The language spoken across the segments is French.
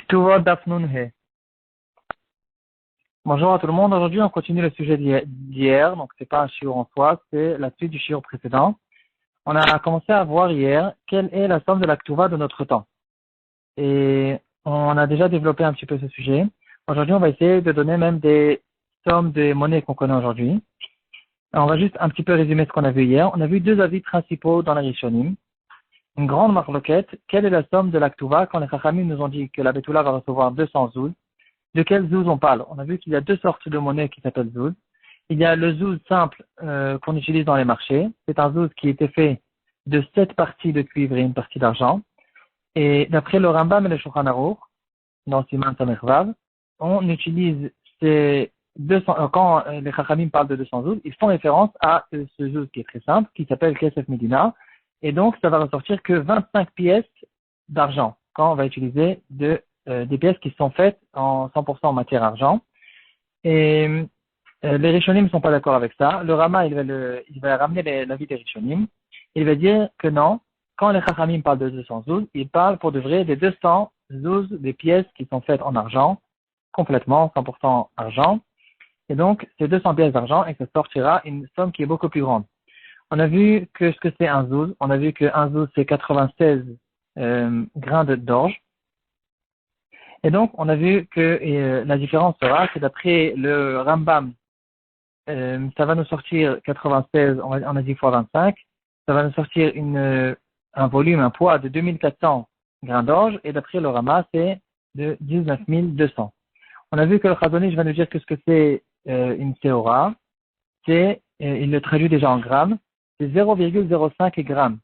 Ktuvot Daf Nun He. Bonjour à tout le monde. Aujourd'hui, on continue le sujet d'hier. Donc, c'est pas un shiur en soi, c'est la suite du shiur précédent. On a commencé à voir hier quelle est la somme de la Ktuva de notre temps. Et on a déjà développé un petit peu ce sujet. Aujourd'hui, on va essayer de donner même des sommes des monnaies qu'on connaît aujourd'hui. Alors, on va juste un petit peu résumer ce qu'on a vu hier. On a vu deux avis principaux dans la Rishonim. Une grande marloquette. Quelle est la somme de la Ktuva quand les Chachamim nous ont dit que la Betula va recevoir 200 zouz? De quel zouz on parle? On a vu qu'il y a deux sortes de monnaies qui s'appellent zouz. Il y a le zouz simple qu'on utilise dans les marchés. C'est un zouz qui était fait de 7 parties de cuivre et une partie d'argent. Et d'après le Rambam et le Shulchan Aruch, dans Siman Samech Vav, on utilise ces 200, quand les Chachamim parlent de 200 zouz, ils font référence à ce zouz qui est très simple, qui s'appelle Kesef Medina. Et donc, ça va ressortir que 25 pièces d'argent quand on va utiliser des pièces qui sont faites en 100% en matière argent. Et les Rishonim ne sont pas d'accord avec ça. Le Rama, il va ramener l'avis des Rishonim. Il va dire que non, quand les Chachamim parlent de 200 zouz, ils parlent pour de vrai des 200 zouz, des pièces qui sont faites en argent, complètement, 100% argent. Et donc, c'est 200 pièces d'argent et ça sortira une somme qui est beaucoup plus grande. On a vu que ce que c'est un zouz. On a vu qu'un zouz, c'est 96 grains d'orge. Et donc, on a vu que la différence sera que d'après le Rambam, ça va nous sortir 96, on a dit fois 25, ça va nous sortir un volume, un poids de 2400 grains d'orge, et d'après le Rama, c'est de 19 200. On a vu que le Chazon Ish va nous dire que ce que c'est une Seora, il le traduit déjà en grammes, c'est 0,05 grammes.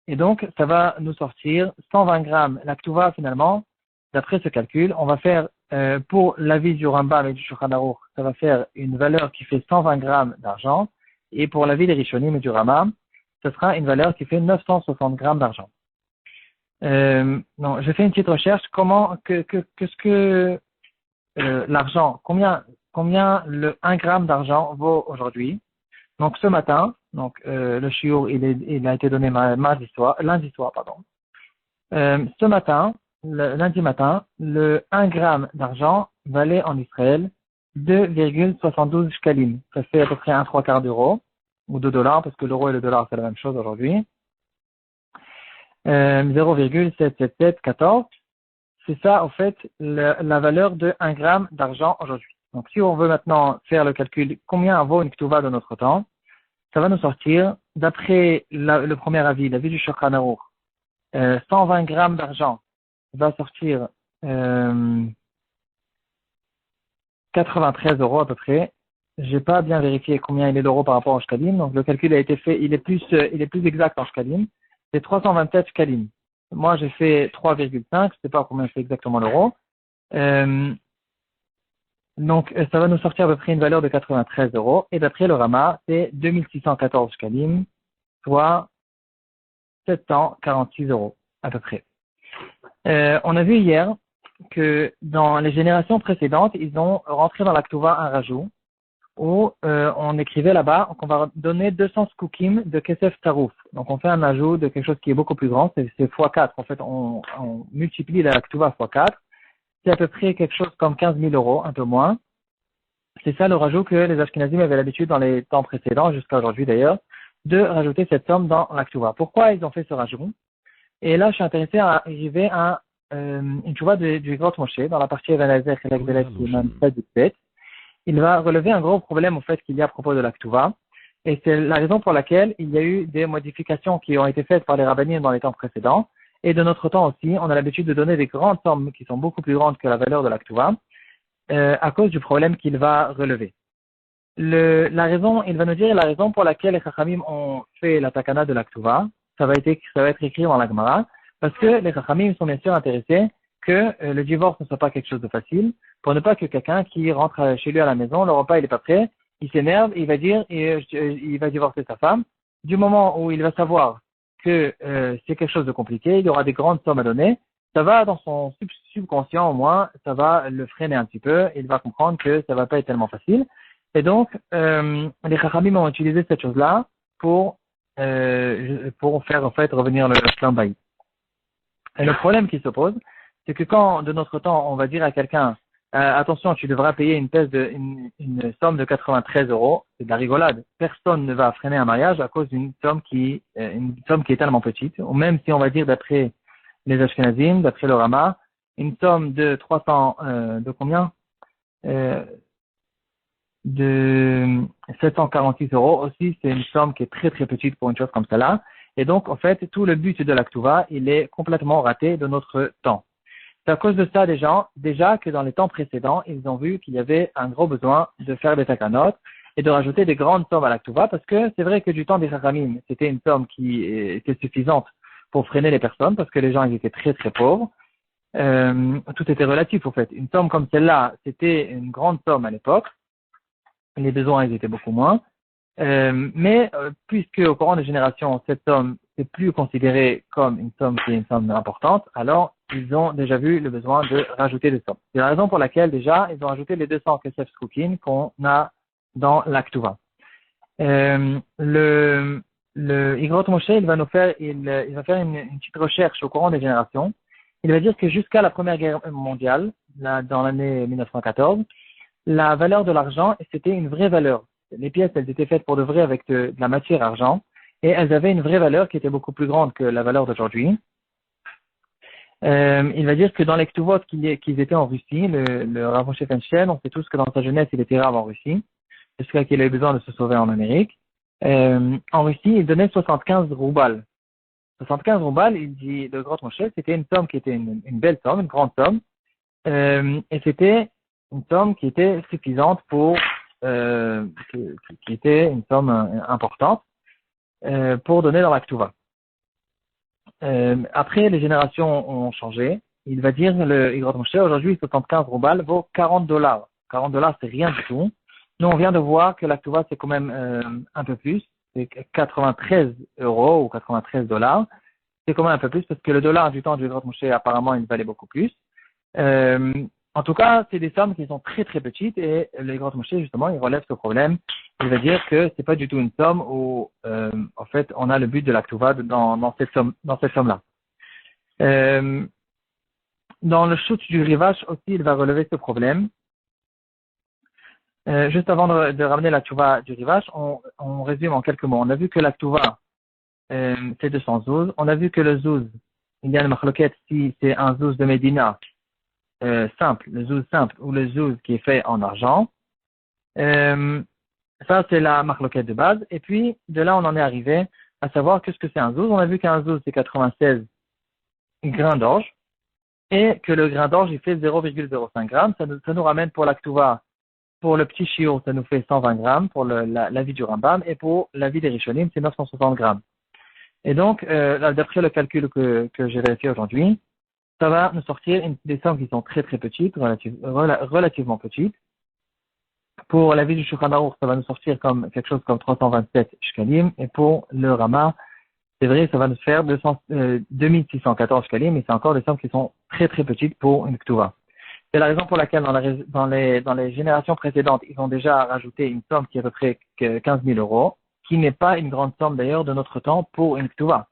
Et donc, ça va nous sortir 120 grammes. La Ktuva, finalement, d'après ce calcul, on va faire, pour l'avis du Rambam et du Shulchan Aruch, ça va faire une valeur qui fait 120 grammes d'argent. Et pour l'avis des Rishonim et du Rama, ce sera une valeur qui fait 960 grammes d'argent. Non, j'ai fait une petite recherche. Qu'est-ce que l'argent, combien le 1 gramme d'argent vaut aujourd'hui? Donc, ce matin, le shiur, il a été donné lundi soir. Ce matin, lundi matin, le 1 gramme d'argent valait en Israël 2,72 shkalim. Ça fait à peu près un 3/4 d'euro, ou de dollars, parce que l'euro et le dollar, c'est la même chose aujourd'hui. 0,77714. C'est ça, en fait, la valeur de 1 gramme d'argent aujourd'hui. Donc, si on veut maintenant faire le calcul, combien vaut une Ktuva de notre temps, ça va nous sortir, d'après le premier avis, l'avis du Shulchan Aruch, 120 grammes d'argent va sortir 93 euros à peu près. J'ai pas bien vérifié combien il est d'euros par rapport au shkalim. Donc le calcul a été fait, il est plus exact en shkalim. C'est 327 shkalim. Moi j'ai fait 3,5, je sais pas combien c'est exactement l'euro. Donc ça va nous sortir à peu près une valeur de 93 euros. Et d'après le Rama, c'est 2614 shkalim, soit 746 euros à peu près. On a vu hier que dans les générations précédentes, ils ont rentré dans la Ktuva un rajout où on écrivait là-bas qu'on va donner 200 skukim de Kesef Tarouf. Donc on fait un ajout de quelque chose qui est beaucoup plus grand, c'est x4. En fait, on multiplie la Ktuva x4. C'est à peu près quelque chose comme 15 000 euros, un peu moins. C'est ça le rajout que les Ashkenazim avaient l'habitude dans les temps précédents, jusqu'à aujourd'hui d'ailleurs, de rajouter cette somme dans la Ktuva. Pourquoi ils ont fait ce rajout? Et là, je suis intéressé à arriver à une tchouva du Grot Moshe, dans la partie Evanezer et l'Agdelet Sadikbet. Il va relever un gros problème au fait qu'il y a à propos de la Ktuva. Et c'est la raison pour laquelle il y a eu des modifications qui ont été faites par les rabbinim dans les temps précédents. Et de notre temps aussi, on a l'habitude de donner des grandes sommes qui sont beaucoup plus grandes que la valeur de la Ktuva, à cause du problème qu'il va relever. Il va nous dire la raison pour laquelle les Chachamim ont fait la takana de la Ktuva. Ça va être écrit dans la Gemara, parce que les Chachamim sont bien sûr intéressés que le divorce ne soit pas quelque chose de facile, pour ne pas que quelqu'un qui rentre chez lui à la maison, le repas il est pas prêt, il s'énerve, il va dire, il va divorcer sa femme. Du moment où il va savoir que c'est quelque chose de compliqué, il y aura des grandes sommes à donner, ça va dans son subconscient au moins, ça va le freiner un petit peu, il va comprendre que ça va pas être tellement facile. Et donc, les Chachamim ont utilisé cette chose-là pour faire en fait revenir le clan Baï. Et le problème qui se pose, c'est que quand, de notre temps, on va dire à quelqu'un, attention, tu devras payer une somme de 93 euros, c'est de la rigolade. Personne ne va freiner un mariage à cause une somme qui est tellement petite, ou même si on va dire d'après les Ashkenazim, d'après le Rama, une somme de 300, de combien? Euh, de 746 euros aussi, c'est une somme qui est très très petite pour une chose comme celle-là. Et donc, en fait, tout le but de l'Aktuva, il est complètement raté de notre temps. C'est à cause de ça déjà que dans les temps précédents, ils ont vu qu'il y avait un gros besoin de faire des takanot et de rajouter des grandes sommes à l'Aktuva, parce que c'est vrai que du temps des Chachamim, c'était une somme qui était suffisante pour freiner les personnes, parce que les gens ils étaient très très pauvres. Tout était relatif, au fait. Une somme comme celle-là, c'était une grande somme à l'époque. Les besoins, ils étaient beaucoup moins. Puisque au courant des générations, cette somme n'est plus considérée comme une somme qui est une somme importante, alors ils ont déjà vu le besoin de rajouter des sommes. C'est la raison pour laquelle déjà, ils ont ajouté les 200 Kesef Skoukin qu'on a dans l'Aktuva. Le Igrot Moshe, il va faire une petite recherche au courant des générations. Il va dire que jusqu'à la Première Guerre mondiale, là, dans l'année 1914, la valeur de l'argent, c'était une vraie valeur. Les pièces, elles étaient faites pour de vrai avec de la matière argent, et elles avaient une vraie valeur qui était beaucoup plus grande que la valeur d'aujourd'hui. Il va dire que dans les Ktuvot qu'ils étaient en Russie, le Rav Moshe Feinstein, on sait tous que dans sa jeunesse, il était Rav en Russie, jusqu'à qu'il ait besoin de se sauver en Amérique. En Russie, il donnait 75 roubles. 75 roubles, il dit, le Grand Moshe, c'était une somme qui était une belle somme, une grande somme, et c'était une somme qui était suffisante qui était une somme importante pour donner dans l'Aktuva. Après, les générations ont changé. Il va dire, le Igrot Moshe, aujourd'hui, 75 roubles vaut $40. $40, c'est rien du tout. Nous, on vient de voir que l'Aktuva, c'est quand même un peu plus. C'est 93 euros ou 93 dollars. C'est quand même un peu plus parce que le dollar du temps du Igrot Moshe, apparemment, il valait beaucoup plus. En tout cas, c'est des sommes qui sont très très petites et le Igrot Moshe, justement, il relève ce problème. Il va dire que c'est pas du tout une somme où, en fait, on a le but de l'Aktuva dans cette somme-là. Dans le shoot du Rivash aussi, il va relever ce problème. Juste avant de ramener la Tuva du Rivash, on résume en quelques mots. On a vu que la Tuva, c'est 200 zouz. On a vu que le zouz, il y a une marloquette si c'est un zouz de Médina simple, le zouz simple ou le zouz qui est fait en argent. Ça, c'est la marloquette de base. Et puis, de là, on en est arrivé à savoir qu'est-ce que c'est un zouz. On a vu qu'un zouz, c'est 96 grains d'orge et que le grain d'orge, il fait 0,05 grammes. Ça nous ramène pour l'Aktuva. Pour le petit shiur, ça nous fait 120 grammes pour l'avis du Rambam, et pour l'avis des Rishonim, c'est 960 grammes. Et donc, là, d'après le calcul que j'ai vérifié aujourd'hui, ça va nous sortir des sommes qui sont très très petites, relativement petites. Pour l'avis du Shulchan Aruch, ça va nous sortir comme quelque chose comme 327 shkalim, et pour le Rama, c'est vrai, ça va nous faire 2614 shkalim, mais c'est encore des sommes qui sont très très petites pour une ktuva. C'est la raison pour laquelle dans les générations précédentes, ils ont déjà rajouté une somme qui est à peu près 15 000 euros, qui n'est pas une grande somme d'ailleurs de notre temps pour une ktuva.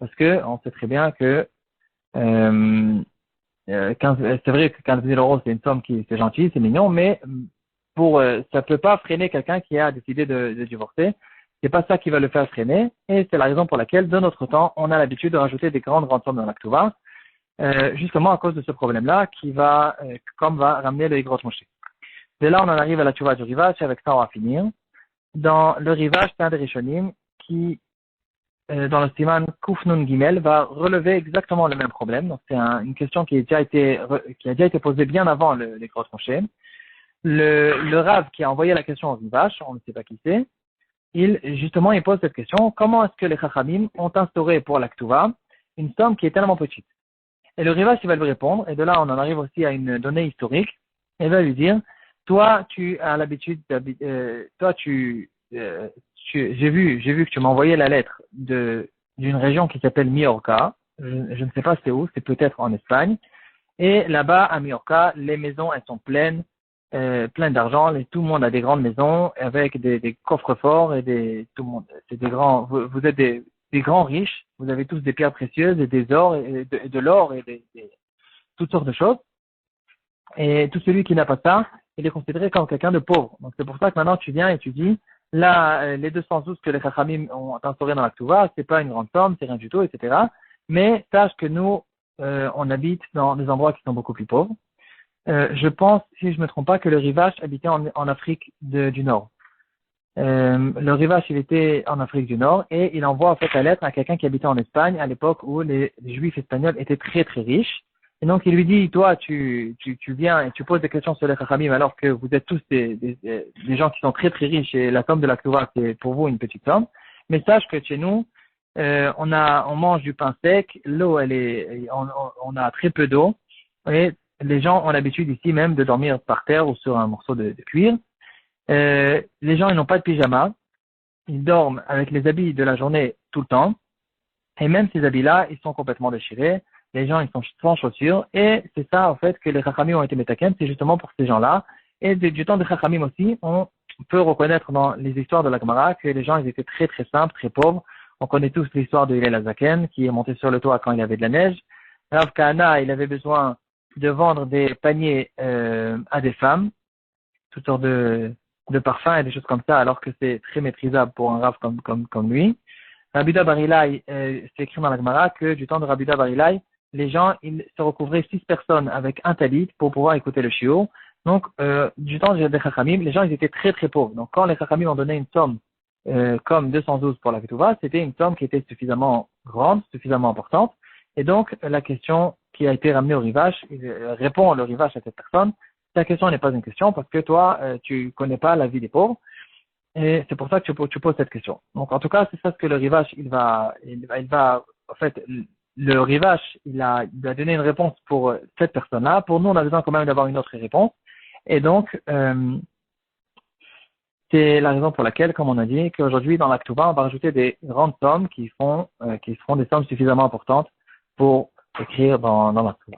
Parce que on sait très bien que c'est vrai que 15 000 euros c'est une somme qui c'est gentil, c'est mignon, mais ça peut pas freiner quelqu'un qui a décidé de divorcer. C'est pas ça qui va le faire freiner, et c'est la raison pour laquelle de notre temps, on a l'habitude de rajouter des grandes sommes dans la ktuva. Justement à cause de ce problème-là qui va ramener le Igrot Moshe. De là, on en arrive à la Tuva du Rivash, et avec ça, on va finir. Dans le Rivash, c'est un des Rishonim qui, dans le Siman Kuf Nun Gimel, va relever exactement le même problème. Donc, c'est une question qui a déjà été posée bien avant l'Igrot Moshe. Le Rav qui a envoyé la question au Rivash, on ne sait pas qui c'est, il pose cette question: comment est-ce que les Chachamim ont instauré pour l'Aktuva une somme qui est tellement petite? Et le Rivash, il va lui répondre, et de là, on en arrive aussi à une donnée historique. Il va lui dire, toi, tu as l'habitude, j'ai vu que tu m'as envoyé la lettre d'une région qui s'appelle Miorca. Je ne sais pas c'est où, c'est peut-être en Espagne. Et là-bas, à Miorca, les maisons, elles sont pleines d'argent. Tout le monde a des grandes maisons avec des coffres forts et tout le monde, c'est des grands, vous êtes des grands riches, vous avez tous des pierres précieuses et des ors et de l'or et toutes sortes de choses. Et tout celui qui n'a pas ça, il est considéré comme quelqu'un de pauvre. Donc c'est pour ça que maintenant tu viens et tu dis, là, les 212 que les Chachamim ont instauré dans la Ktuva, c'est pas une grande somme, c'est rien du tout, etc. Mais sache que nous, on habite dans des endroits qui sont beaucoup plus pauvres. Je pense, si je me trompe pas, que le Rivache habitait en Afrique du Nord. Le Rivache, il était en Afrique du Nord et il envoie en fait la lettre à quelqu'un qui habitait en Espagne à l'époque où les Juifs espagnols étaient très très riches. Et donc il lui dit, toi, tu viens et tu poses des questions sur les Chachamim alors que vous êtes tous des gens qui sont très très riches et la somme de la Ktuva c'est pour vous une petite somme. Mais sache que chez nous, on mange du pain sec, l'eau on a très peu d'eau et les gens ont l'habitude ici même de dormir par terre ou sur un morceau de cuir. Les gens ils n'ont pas de pyjama, ils dorment avec les habits de la journée tout le temps, et même ces habits-là, ils sont complètement déchirés, les gens ils sont sans chaussures, et c'est ça en fait que les Chachamim ont été métaken, c'est justement pour ces gens-là, et du temps des Chachamim aussi, on peut reconnaître dans les histoires de la Gemara que les gens ils étaient très très simples, très pauvres. On connaît tous l'histoire de Hillel Azaken, qui est monté sur le toit quand il y avait de la neige. Rav Kahana, il avait besoin de vendre des paniers à des femmes, toutes sortes de parfums et des choses comme ça, alors que c'est très maîtrisable pour un Rav comme lui. Rabbi Yehuda Bar Ilai, c'est écrit dans la Gemara que du temps de Rabbi Yehuda Bar Ilai, les gens, ils se recouvraient 6 personnes avec un talit pour pouvoir écouter le shiur. Donc, du temps des Chachamim, les gens, ils étaient très très pauvres. Donc, quand les Chachamim ont donné une somme comme 212 pour la Ketouva, c'était une somme qui était suffisamment grande, suffisamment importante. Et donc, la question qui a été ramenée au Rivache, répond le Rivache à cette personne, ta question n'est pas une question parce que toi, tu connais pas la vie des pauvres. Et c'est pour ça que tu poses cette question. Donc, en tout cas, c'est ça ce que le Rivache, il va, en fait, le Rivache, il a donné une réponse pour cette personne-là. Pour nous, on a besoin quand même d'avoir une autre réponse. Et donc, c'est la raison pour laquelle, comme on a dit, qu'aujourd'hui, dans l'Aktuva, on va rajouter des grandes sommes qui seront des sommes suffisamment importantes pour écrire dans l'Aktuva.